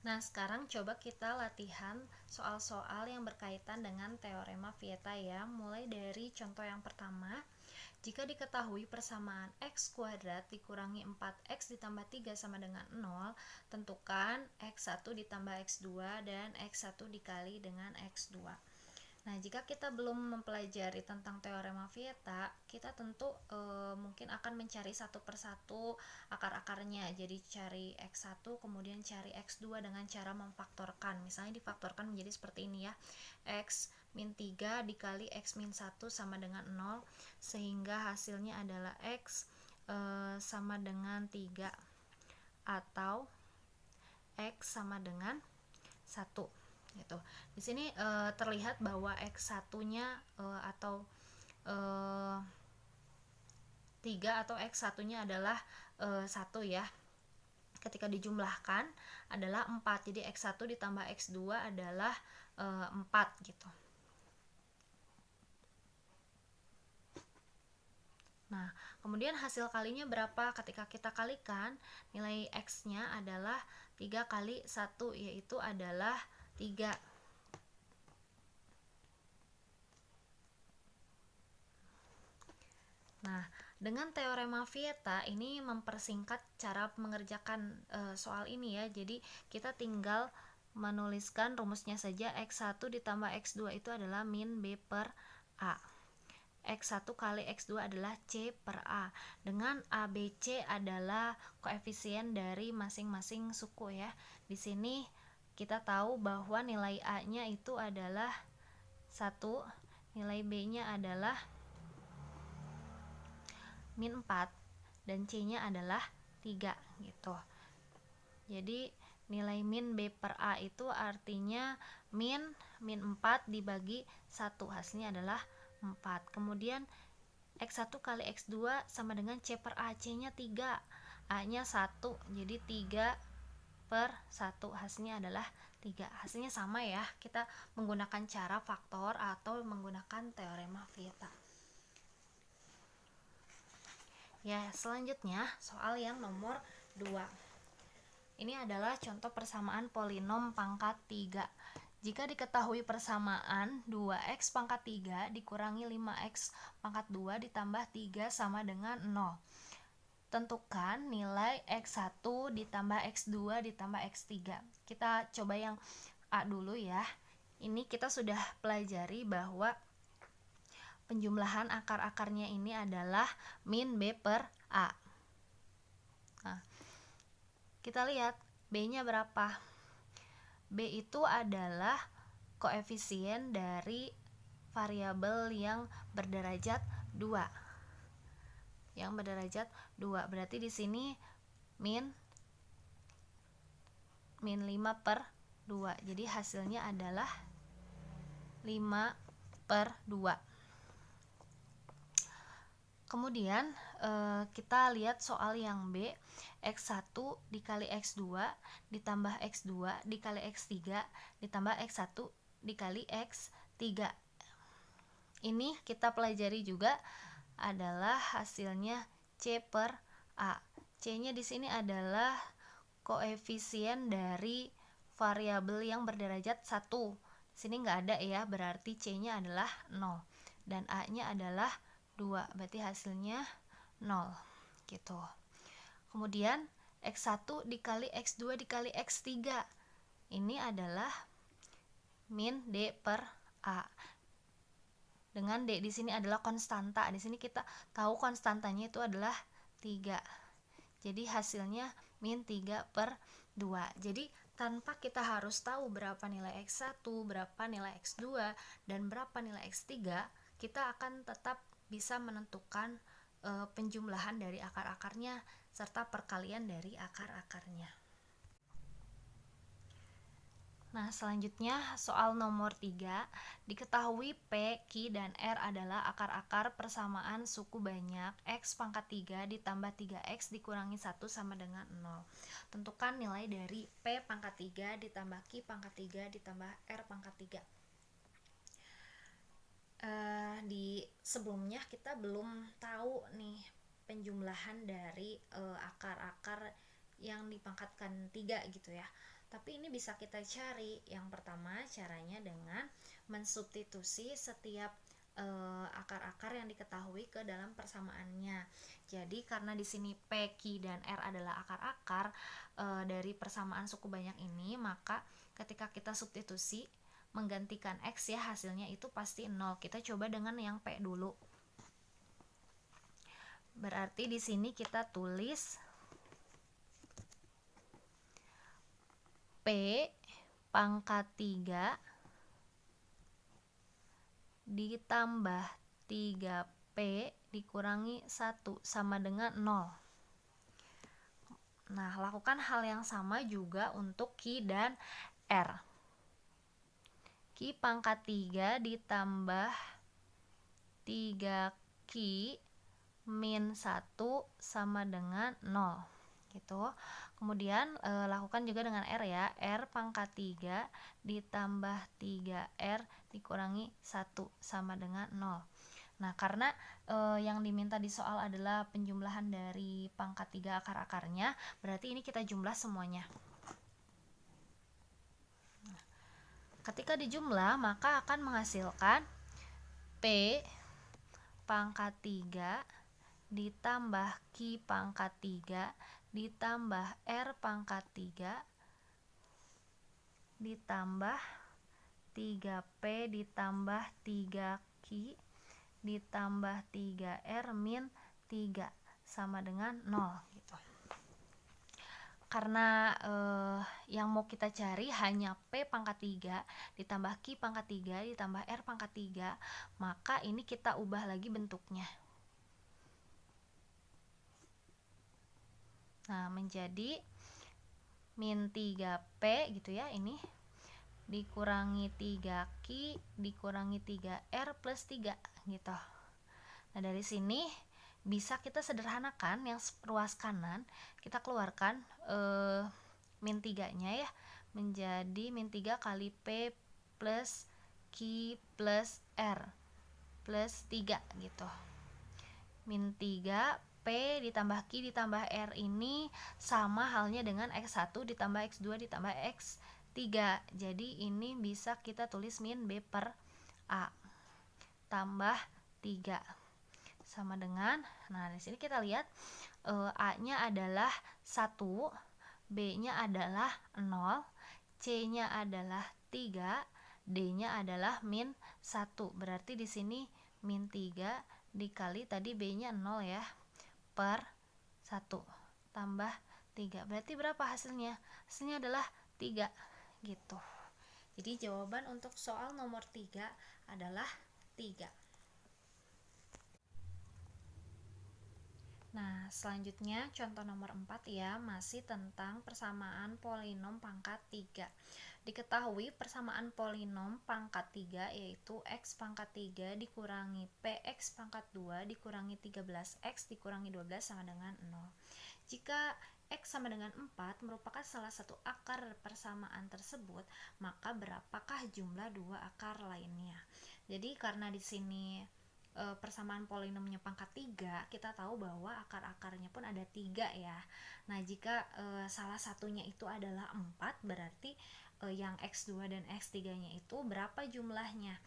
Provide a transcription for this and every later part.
Nah, sekarang coba kita latihan soal-soal yang berkaitan dengan teorema Vieta ya. Mulai dari contoh yang pertama, jika diketahui persamaan x kuadrat dikurangi 4x ditambah 3 sama dengan 0, tentukan x1 ditambah x2 dan x1 dikali dengan x2. Nah, jika kita belum mempelajari tentang teorema Vieta, kita tentu mungkin akan mencari satu persatu akar-akarnya. Jadi cari x1, kemudian cari x2 dengan cara memfaktorkan. Misalnya difaktorkan menjadi seperti ini ya. X min 3 dikali x min 1 sama dengan 0, sehingga hasilnya adalah x sama dengan 3 atau x sama dengan 1 gitu. Di sini terlihat bahwa x1-nya atau 3 atau x1-nya adalah 1 ya. Ketika dijumlahkan adalah 4. Jadi x1 ditambah x2 adalah 4 gitu. Nah, kemudian hasil kalinya berapa? Ketika kita kalikan, nilai x-nya adalah 3 kali 1, yaitu adalah 3. Nah, dengan teorema Vieta ini mempersingkat cara mengerjakan soal ini ya. Jadi kita tinggal menuliskan rumusnya saja. X1 ditambah X2 itu adalah min B per A. X1 kali X2 adalah C per A. Dengan A, B, C adalah koefisien dari masing-masing suku ya. Di sini kita tahu bahwa nilai A-nya itu adalah 1, nilai B-nya adalah min 4, dan C-nya adalah 3 gitu. Jadi nilai min B per A itu artinya min 4 dibagi 1, hasilnya adalah 4. Kemudian X1 kali X2 sama dengan C per A. C-nya 3, A-nya 1, jadi 3 per 1, hasilnya adalah 3. Hasilnya sama ya, kita menggunakan cara faktor atau menggunakan teorema Vieta. Ya, selanjutnya soal yang nomor 2. Ini adalah contoh persamaan polinom pangkat 3. Jika diketahui persamaan 2x pangkat 3 dikurangi 5x pangkat 2 ditambah 3 sama dengan 0. Tentukan nilai x1 ditambah x2 ditambah x3. Kita coba yang A dulu ya. Ini kita sudah pelajari bahwa penjumlahan akar-akarnya ini adalah min B per A. Nah, kita lihat B-nya berapa. B itu adalah koefisien dari variabel yang berderajat 2. Yang berderajat 2. Berarti di sini min 5 per 2. Jadi hasilnya adalah 5 per 2. Kemudian kita lihat soal yang B. X1 dikali X2 ditambah X2 dikali X3 ditambah X1 dikali X3. Ini kita pelajari juga adalah hasilnya C per A. C-nya di sini adalah koefisien dari variabel yang berderajat 1. Di sini nggak ada ya, berarti C-nya adalah 0. Dan A-nya adalah 2, berarti hasilnya 0 gitu. Kemudian X1 dikali X2 dikali X3. Ini adalah min D per A. Dengan D di sini adalah konstanta. Di sini kita tahu konstantanya itu adalah 3. Jadi hasilnya min 3 per 2. Jadi tanpa kita harus tahu berapa nilai X1, berapa nilai X2, dan berapa nilai X3, kita akan tetap bisa menentukan penjumlahan dari akar-akarnya serta perkalian dari akar-akarnya. Nah, selanjutnya soal nomor 3. Diketahui P, Q, dan R adalah akar-akar persamaan suku banyak X pangkat 3 ditambah 3X dikurangi 1 sama dengan 0. Tentukan nilai dari P pangkat 3 ditambah Q pangkat 3 ditambah R pangkat 3. Di sebelumnya kita belum tahu nih penjumlahan dari akar-akar yang dipangkatkan 3 gitu ya. Tapi ini bisa kita cari. Yang pertama caranya dengan mensubstitusi setiap akar-akar yang diketahui ke dalam persamaannya. Jadi karena di sini P, Q, dan R adalah akar-akar dari persamaan suku banyak ini, maka ketika kita substitusi menggantikan X ya, hasilnya itu pasti 0. Kita coba dengan yang P dulu. Berarti di sini kita tulis P pangkat 3 ditambah 3P dikurangi 1 sama dengan 0. Nah, lakukan hal yang sama juga untuk Q dan R. Q pangkat 3 ditambah 3Q min 1 sama dengan 0 gitu. Kemudian lakukan juga dengan R ya. R pangkat 3 ditambah 3R dikurangi 1 sama dengan 0. Nah, karena yang diminta di soal adalah penjumlahan dari pangkat 3 akar-akarnya, berarti ini kita jumlah semuanya. Nah, ketika dijumlah maka akan menghasilkan P pangkat 3 ditambah Q pangkat 3 ditambah R pangkat 3 ditambah 3P ditambah 3Q ditambah 3R min 3 sama dengan 0 gitu. Karena yang mau kita cari hanya P pangkat 3 ditambah Q pangkat 3 ditambah R pangkat 3, maka ini kita ubah lagi bentuknya. Nah, menjadi min 3P gitu ya, ini dikurangi 3Q dikurangi 3R plus 3 gitu. Nah, dari sini bisa kita sederhanakan yang ruas kanan, kita keluarkan min 3-nya ya, menjadi min 3 kali P plus Q plus R plus 3 gitu. Min 3 P ditambah Q ditambah R ini sama halnya dengan X1 ditambah X2 ditambah X3. Jadi ini bisa kita tulis min B per A tambah 3 sama dengan, nah di sini kita lihat A-nya adalah 1, B-nya adalah 0, C-nya adalah 3, D-nya adalah min 1. Berarti di sini min 3 dikali tadi B-nya 0 ya, per 1 tambah 3. Berarti berapa hasilnya? Hasilnya adalah 3 gitu. Jadi jawaban untuk soal nomor 3 adalah 3. Nah, selanjutnya contoh nomor 4 ya, masih tentang persamaan polinom pangkat 3. Diketahui persamaan polinom pangkat 3 yaitu X pangkat 3 dikurangi PX pangkat 2 dikurangi 13X dikurangi 12 sama dengan 0. Jika X sama dengan 4 merupakan salah satu akar persamaan tersebut, maka berapakah jumlah dua akar lainnya? Jadi karena di sini persamaan polinomnya pangkat 3, kita tahu bahwa akar-akarnya pun ada 3 ya. Nah, jika salah satunya itu adalah 4, berarti yang X2 dan X3-nya itu berapa jumlahnya?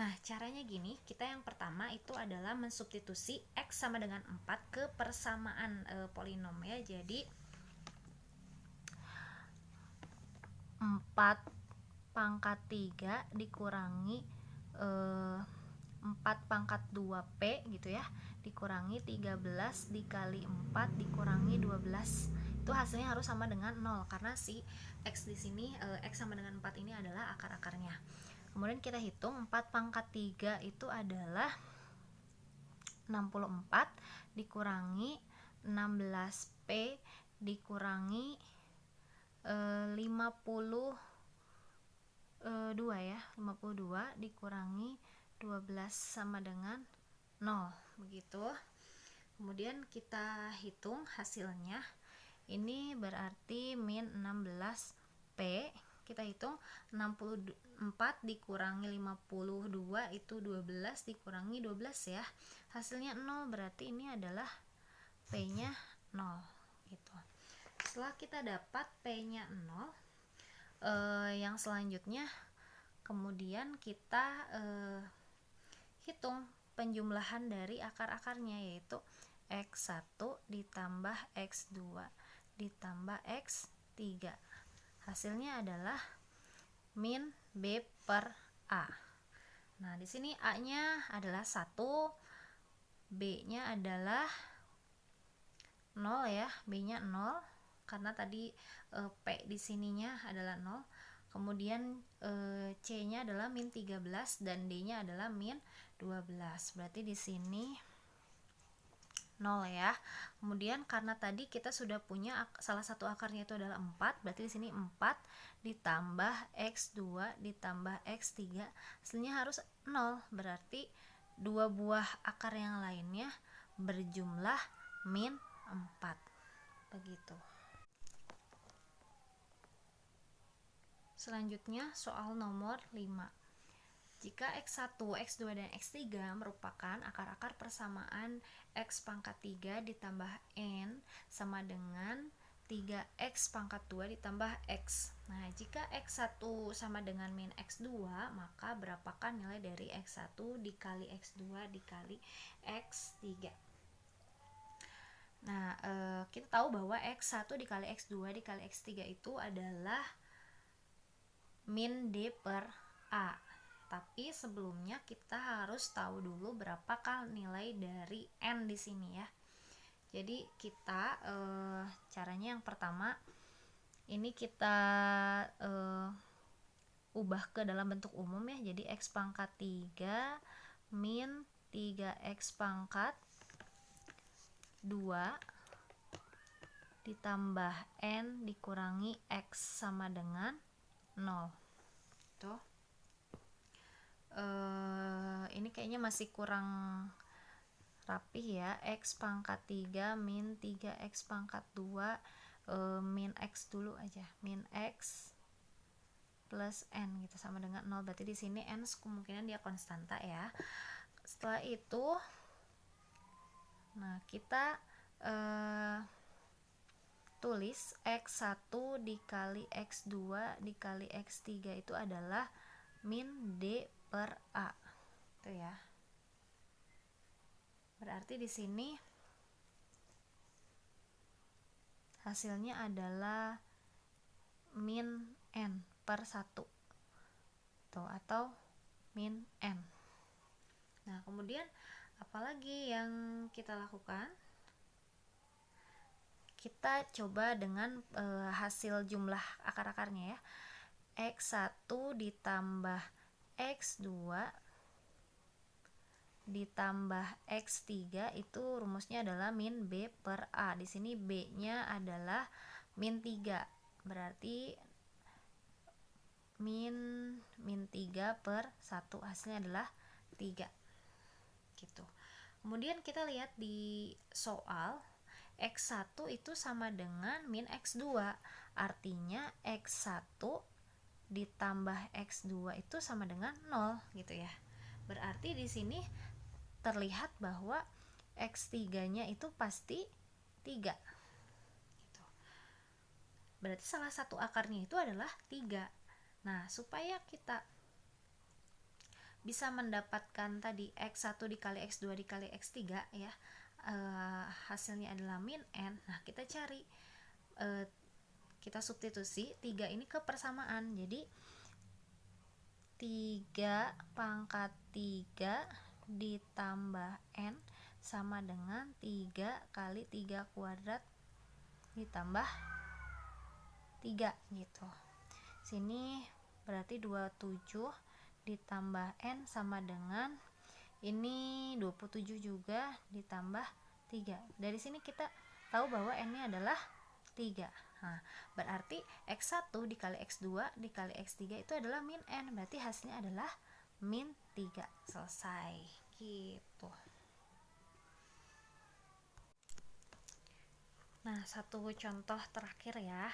Nah, caranya gini, kita yang pertama itu adalah mensubstitusi X sama dengan 4 ke persamaan polinom ya. Jadi 4 pangkat 3 dikurangi 4 pangkat 2P gitu ya, dikurangi 13 dikali 4 dikurangi 12. Itu hasilnya harus sama dengan 0 karena si X di sini X sama dengan 4 ini adalah akar-akarnya. Kemudian kita hitung 4 pangkat 3 itu adalah 64 dikurangi 16P dikurangi 52 ya, 52 dikurangi 12 sama dengan 0 begitu. Kemudian kita hitung hasilnya, ini berarti min 16P. Kita hitung 64 dikurangi 52 itu 12 dikurangi 12 ya, hasilnya 0, berarti ini adalah P nya 0 gitu. setelah kita dapat P-nya 0, yang selanjutnya kemudian kita hitung penjumlahan dari akar-akarnya, yaitu X1 ditambah X2 ditambah X3. Hasilnya adalah min B per A. Nah, di sini A-nya adalah 1, B-nya adalah 0 ya, B-nya 0 karena tadi P di sininya adalah 0. Kemudian C-nya adalah min 13 dan D-nya adalah min 12. Berarti di sini 0 ya. Kemudian karena tadi kita sudah punya salah satu akarnya itu adalah 4, berarti di sini 4 ditambah X2 ditambah X3 hasilnya harus 0. Berarti dua buah akar yang lainnya berjumlah min 4. Begitu. Selanjutnya soal nomor 5. Jika X1, X2, dan X3 merupakan akar-akar persamaan X pangkat 3 ditambah N sama dengan 3X pangkat 2 ditambah X. Nah, jika X1 sama dengan min X2, maka berapakah nilai dari X1 dikali X2 dikali X3? Nah, kita tahu bahwa X1 dikali X2 dikali X3 itu adalah min D per A. Tapi sebelumnya kita harus tahu dulu berapakah nilai dari N di sini ya. Jadi kita caranya yang pertama ini kita ubah ke dalam bentuk umum ya. Jadi X pangkat 3 min 3X pangkat 2 ditambah N dikurangi X sama dengan 0. Tuh. Ini kayaknya masih kurang rapih ya. X pangkat 3 min 3X pangkat 2 min X dulu aja, min X plus N gitu sama dengan 0. Berarti di sini N kemungkinan dia konstanta ya. Setelah itu nah kita tulis X1 dikali X2 dikali X3 itu adalah min D per A. Itu ya. Berarti di sini hasilnya adalah min N per 1. Tuh, atau min N. Nah, kemudian apalagi yang kita lakukan? Kita coba dengan hasil jumlah akar-akarnya ya. X1 ditambah X2 ditambah X3 itu rumusnya adalah min B per A. Di sini B-nya adalah min 3. Berarti min 3 per 1 hasilnya adalah 3. Gitu. Kemudian kita lihat di soal X1 itu sama dengan min X2. Artinya X1 ditambah X2 itu sama dengan 0 gitu ya. Berarti di sini terlihat bahwa X3-nya itu pasti 3. Gitu. Berarti salah satu akarnya itu adalah 3. Nah, supaya kita bisa mendapatkan tadi X1 dikali X2 dikali X3 ya, hasilnya adalah min N. Nah, kita cari kita substitusi 3 ini ke persamaan. Jadi 3 pangkat 3 ditambah N sama dengan 3 kali 3 kuadrat ditambah 3 gitu. Sini berarti 27 ditambah N sama dengan ini 27 juga ditambah 3. Dari sini kita tahu bahwa N-nya adalah 3. Nah, berarti X1 dikali X2 dikali X3 itu adalah min N. Berarti hasilnya adalah min 3. Selesai. Gitu. Nah, satu contoh terakhir ya.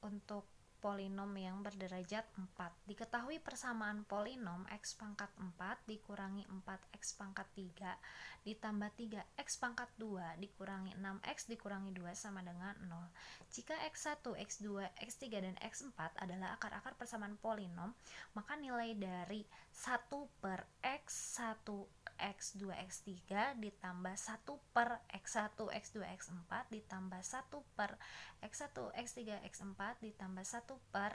Untuk polinom yang berderajat 4. Diketahui persamaan polinom x pangkat 4 dikurangi 4x pangkat 3 ditambah 3x pangkat 2 dikurangi 6x dikurangi 2 sama dengan 0. Jika x1, x2, x3, dan x4 adalah akar-akar persamaan polinom, maka nilai dari 1 per x1, x2, x3 ditambah 1 per x1, x2, x4 ditambah 1 per x1, x3, x4 ditambah 1 per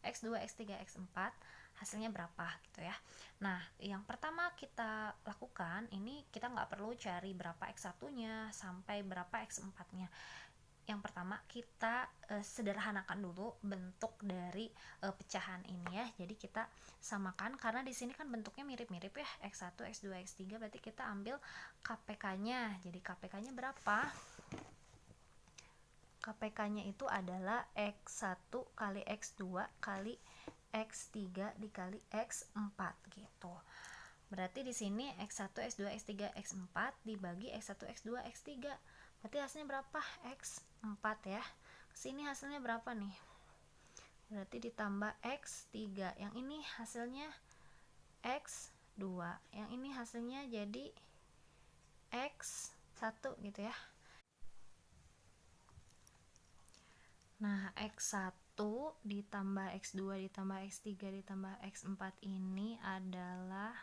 x2, x3, x4 hasilnya berapa gitu ya. Nah, yang pertama kita lakukan ini, kita nggak perlu cari berapa x1 nya sampai berapa x4 nya. Yang pertama kita sederhanakan dulu bentuk dari pecahan ini ya. Jadi kita samakan, karena di sini kan bentuknya mirip-mirip ya, x1, x2, x3, berarti kita ambil KPK-nya. Jadi KPK-nya berapa? KPK-nya itu adalah x1 kali x2 kali x3 dikali x4 gitu. Berarti di sini x1, x2, x3, x4 dibagi x1, x2, x3. Berarti hasilnya berapa? X4 ya. Kesini hasilnya berapa nih? Berarti ditambah x3. Yang ini hasilnya x2. Yang ini hasilnya jadi x1 gitu ya. Nah, x1 ditambah x2 ditambah x3 ditambah x4 ini adalah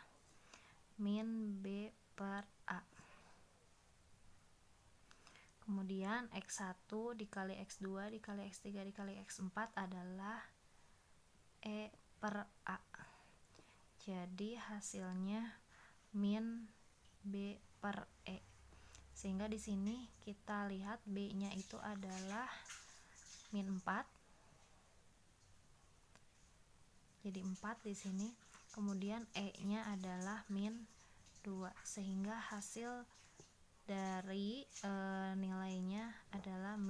min B per A. Kemudian x1 dikali x2 dikali x3 dikali x4 adalah E per A. Jadi hasilnya min B per E. Sehingga di sini kita lihat B-nya itu adalah min 4. Jadi 4 di sini. Kemudian E-nya adalah min 2. Sehingga hasil dari nilainya adalah